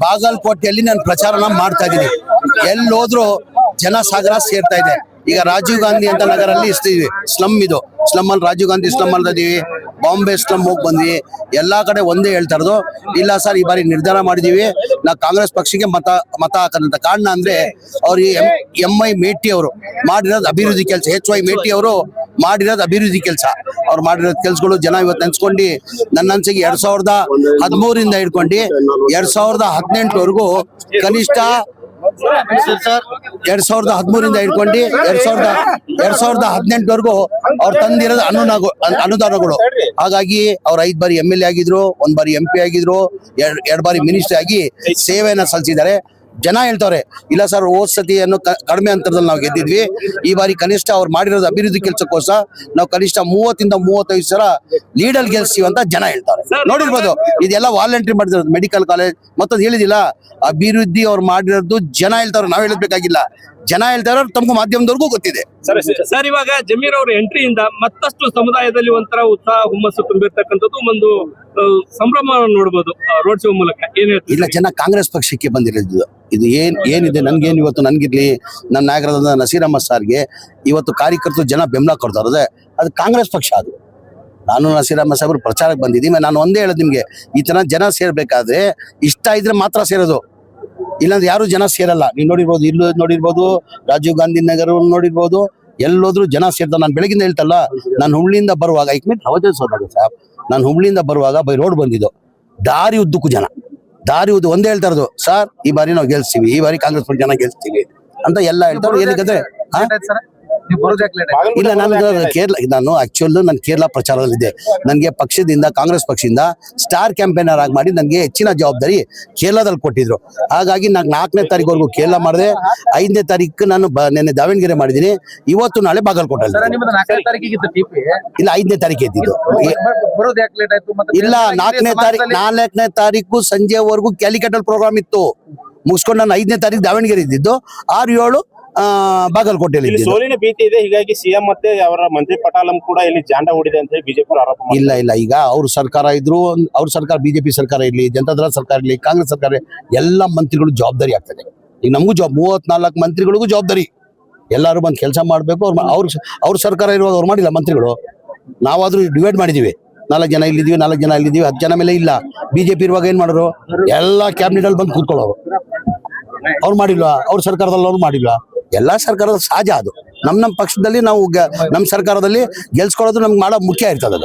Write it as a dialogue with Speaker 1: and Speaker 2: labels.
Speaker 1: ಬಾಗಲಕೋಟೆಯಲ್ಲಿ ನಾನು ಪ್ರಚಾರನ ಮಾಡ್ತಾ ಇದ್ದೀನಿ. ಎಲ್ಲಿ ಹೋದ್ರು ಜನಸಾಗರ ಸೇರ್ತಾ ಇದೆ. ಈಗ ರಾಜೀವ್ ಗಾಂಧಿ ಅಂತ ನಗರಲ್ಲಿ ಇರ್ತೀವಿ, ಸ್ಲಮ್ ಇದು ಸ್ಲಮ್ ಅಲ್ಲಿ ರಾಜೀವ್ ಗಾಂಧಿ ಸ್ಲಮ್ ಅಲ್ಲಿ ಇದೀವಿ, ಬಾಂಬೆ ಸ್ಲಮ್ ಹೋಗಿ ಬಂದ್ವಿ. ಎಲ್ಲಾ ಕಡೆ ಒಂದೇ ಹೇಳ್ತಾ ಇರೋದು, ಇಲ್ಲ ಸರ್ ಈ ಬಾರಿ ನಿರ್ಧಾರ ಮಾಡಿದೀವಿ ನಾ ಕಾಂಗ್ರೆಸ್ ಪಕ್ಷಕ್ಕೆ ಮತ ಹಾಕಂತ. ಕಾರಣ ಅಂದ್ರೆ ಅವ್ರು MI ಮೇಟಿ ಅವರು ಮಾಡಿರೋದು ಅಭಿವೃದ್ಧಿ ಕೆಲಸ, HY ಮೇಟಿ ಅವರು ಮಾಡಿರೋದು ಅಭಿವೃದ್ಧಿ ಕೆಲಸ. ಅವ್ರು ಮಾಡಿರೋದು ಕೆಲಸಗಳು ಜನ ಇವತ್ತು ನೆನ್ಸ್ಕೊಂಡು ನನ್ನ ಅನ್ಸಿಗೆ 2013 ಹಿಡ್ಕೊಂಡು 2018 ಕನಿಷ್ಠ 2013 ಹಿಡ್ಕೊಂಡು 2018 ಅವ್ರು ತಂದಿರೋದು ಅನುದಾನಗಳು. ಹಾಗಾಗಿ ಅವ್ರು 5 ಬಾರಿ MLA ಆಗಿದ್ರು, 1 ಬಾರಿ MP ಆಗಿದ್ರು, 2 ಬಾರಿ ಮಿನಿಸ್ಟರ್ ಆಗಿ ಸೇವೆಯನ್ನ ಸಲ್ಲಿಸಿದ್ದಾರೆ. ಜನ ಹೇಳ್ತಾರೆ ಇಲ್ಲ ಸರ್ ಹೋದ್ ಸತಿ ಅನ್ನೋ ಕಡಿಮೆ ಅಂತರದಲ್ಲಿ ನಾವು ಗೆದ್ದಿದ್ವಿ, ಈ ಬಾರಿ ಕನಿಷ್ಠ ಅವ್ರು ಮಾಡಿರೋದು ಅಭಿವೃದ್ಧಿ ಕೆಲಸಕ್ಕೋಸ್ಕರ ನಾವು ಕನಿಷ್ಠ 30 ಇಂದ 35 ಸಲ ಲೀಡರ್ ಗೆಲ್ಸ್ತೀವಿ ಅಂತ ಜನ ಹೇಳ್ತಾರೆ. ನೋಡಿರ್ಬೋದು, ಇದೆಲ್ಲ ವಾಲಂಟ್ರಿ ಮಾಡಿರೋದು ಮೆಡಿಕಲ್ ಕಾಲೇಜ್ ಮತ್ತೊಂದು ಹೇಳಿದಿಲ್ಲ, ಅಭಿವೃದ್ಧಿ ಅವ್ರು ಮಾಡಿರೋದು ಜನ ಹೇಳ್ತಾರೆ, ನಾವ್ ಹೇಳಬೇಕಾಗಿಲ್ಲ. ಜನ ಹೇಳ್ತಾರೆ, ತಮ್ಗೂ ಮಾಧ್ಯಮದವ್ರಿಗೂ ಗೊತ್ತಿದೆ.
Speaker 2: ಸರ್ ಇವಾಗ ಜಮೀರ್ ಅವರ ಎಂಟ್ರಿಯಿಂದ ಮತ್ತಷ್ಟು ಸಮುದಾಯದಲ್ಲಿ ಒಂಥರ ಉತ್ಸಾಹ ಹುಮ್ಮಸ್ಸು ತುಂಬಿರ್ತಕ್ಕಂಥದ್ದು, ಒಂದು ಸಂಭ್ರಮ ನೋಡ್ಬೋದು ರೋಡ್ ಶೋ ಮೂಲಕ. ಏನ್
Speaker 1: ಇಲ್ಲ, ಜನ ಕಾಂಗ್ರೆಸ್ ಪಕ್ಷಕ್ಕೆ ಬಂದಿರೋದು. ಇದು ಏನಿದೆ ನನ್ಗೇನು ಇವತ್ತು ನನ್ಗಿರ್ಲಿ ನನ್ನ ನಾಗರದ ನಸೀರ್ ಅಹಮದ್ ಸಾರ್ಗೆ ಇವತ್ತು ಕಾರ್ಯಕರ್ತರು ಜನ ಬೆಂಬಲ ಕೊಡ್ತಾ ಇರೋದೆ ಅದು ಕಾಂಗ್ರೆಸ್ ಪಕ್ಷ. ಅದು ನಾನು ನಸೀರ್ ಅಹಮದ್ ಸಾಹೇಬ್ರು ಪ್ರಚಾರಕ್ಕೆ ಬಂದಿದ್ದೀನಿ. ನಾನು ಒಂದೇ ಹೇಳೋದು ನಿಮ್ಗೆ, ಈ ತರ ಜನ ಸೇರ್ಬೇಕಾದ್ರೆ ಇಷ್ಟ ಇದ್ರೆ ಮಾತ್ರ ಸೇರೋದು, ಇಲ್ಲಾಂದ್ರೆ ಯಾರು ಜನ ಸೇರಲ್ಲ. ನೀವು ನೋಡಿರ್ಬೋದು, ಇಲ್ಲೂ ನೋಡಿರ್ಬೋದು, ರಾಜೀವ್ ಗಾಂಧಿ ನಗರ ನೋಡಿರ್ಬೋದು, ಎಲ್ಲೋದ್ರು ಜನ ಸೇರ್ತಾರೆ. ನಾನು ಬೆಳಗಿಂದ ಹೇಳ್ತಲ್ಲ, ನಾನು ಹುಬ್ಳಿಯಿಂದ ಬರುವಾಗ ನಾನು ಹುಬ್ಳಿಯಿಂದ ಬರುವಾಗ ಬೈ ರೋಡ್ ಬಂದಿದ್ದು, ದಾರಿ ಉದ್ದಕ್ಕೂ ಜನ, ದಾರಿ ಉದ್ದು ಒಂದೇ ಹೇಳ್ತಾ ಇರೋದು, ಸರ್ ಈ ಬಾರಿ ನಾವು ಗೆಲ್ಸ್ತೀವಿ, ಈ ಬಾರಿ ಕಾಂಗ್ರೆಸ್ ಪಕ್ಷ ಜನ ಗೆಲ್ಸ್ತೀವಿ ಅಂತ ಎಲ್ಲ ಹೇಳ್ತಾರೆ. ಏನಕ್ಕೆ ಇಲ್ಲ, ನಾನು ಆಕ್ಚುಲ್ ನಾನು ಕೇರಳ ಪ್ರಚಾರದಲ್ಲಿದ್ದೆ. ನನಗೆ ಪಕ್ಷದಿಂದ ಕಾಂಗ್ರೆಸ್ ಪಕ್ಷದಿಂದ ಸ್ಟಾರ್ ಕ್ಯಾಂಪೇನರ್ ಆಗಿ ಮಾಡಿ ನನಗೆ ಹೆಚ್ಚಿನ ಜವಾಬ್ದಾರಿ ಕೇರಳದಲ್ಲಿ ಕೊಟ್ಟಿದ್ರು. ಹಾಗಾಗಿ ನಾನು 4ನೇ ತಾರೀಕುವರೆಗೂ ಕೇರಳ ಮಾಡಿದೆ. 5ನೇ ತಾರೀಕು ನಾನು ನಿನ್ನೆ ದಾವಣಗೆರೆ ಮಾಡಿದ್ದೀನಿ. ಇವತ್ತು ನಾಳೆ ಬಾಗಲಕೋಟೆ. ಇಲ್ಲ, 5ನೇ ತಾರೀಕು ಇದ್ದಿದ್ದು. ಇಲ್ಲ, 4ನೇ ತಾರೀಕು ಸಂಜೆವರೆಗೂ ಕ್ಯಾಲಿಕಟಲ್ ಪ್ರೋಗ್ರಾಮ್ ಇತ್ತು, ಮುಗಿಸ್ಕೊಂಡು ನಾನು 5ನೇ ತಾರೀಕು ದಾವಣಗೆರೆ ಇದ್ದಿದ್ದು. 6-7 ಬಾಗಲಕೋಟೆಯಲ್ಲಿ
Speaker 3: ಸೋಲಿನ ಭೀತಿ ಇದೆ. ಹೀಗಾಗಿ CM ಮತ್ತೆ ಅವರ ಮಂತ್ರಿ ಪಟಾಲಂ ಕೂಡ ಇಲ್ಲಿ ಜಾಂಡ ಹೂಡಿದೆ ಅಂತ ಬಿಜೆಪಿ ಆರೋಪ.
Speaker 1: ಇಲ್ಲ, ಈಗ ಅವ್ರ ಸರ್ಕಾರ ಇದ್ರು, ಅವ್ರ ಸರ್ಕಾರ BJP ಸರ್ಕಾರ ಇರ್ಲಿ, ಜನತಾದಳ ಸರ್ಕಾರ ಇರ್ಲಿ, ಕಾಂಗ್ರೆಸ್ ಸರ್ಕಾರ, ಎಲ್ಲ ಮಂತ್ರಿಗಳು ಜವಾಬ್ದಾರಿ ಆಗ್ತದೆ. ಈಗ ನಮಗೂ 34 ಮಂತ್ರಿಗಳಿಗೂ ಜವಾಬ್ದಾರಿ. ಎಲ್ಲರೂ ಬಂದು ಕೆಲಸ ಮಾಡ್ಬೇಕು. ಅವ್ರ ಸರ್ಕಾರ ಇರುವಾಗ ಅವ್ರು ಮಾಡಿಲ್ಲ ಮಂತ್ರಿಗಳು. ನಾವಾದ್ರೂ ಡಿವೈಡ್ ಮಾಡಿದೀವಿ, 4 ಜನ ಇಲ್ಲಿದೀವಿ, 4 ಜನ ಇಲ್ಲಿದೀವಿ, 10 ಜನ ಮೇಲೆ ಇಲ್ಲ. BJP ಇರುವಾಗ ಏನ್ ಮಾಡೋರು, ಎಲ್ಲ ಕ್ಯಾಬಿನೆಟ್ ಅಲ್ಲಿ ಬಂದು ಕೂತ್ಕೊಳ್ಳೋರು. ಅವ್ರು ಮಾಡಿಲ್ವಾ? ಅವ್ರ ಸರ್ಕಾರದಲ್ಲಿ ಅವ್ರು ಮಾಡಿಲ್ವಾ? ಎಲ್ಲಾ ಸರ್ಕಾರದ ಸಹಜ ಅದು. ನಮ್ಮ ಪಕ್ಷದಲ್ಲಿ ನಾವು ನಮ್ಮ ಸರ್ಕಾರದಲ್ಲಿ ಗೆಲ್ಸ್ಕೊಳ್ಳೋದು ನಮ್ಗೆ ಮಾಡೋ ಮುಖ್ಯ ಇರ್ತದೆ.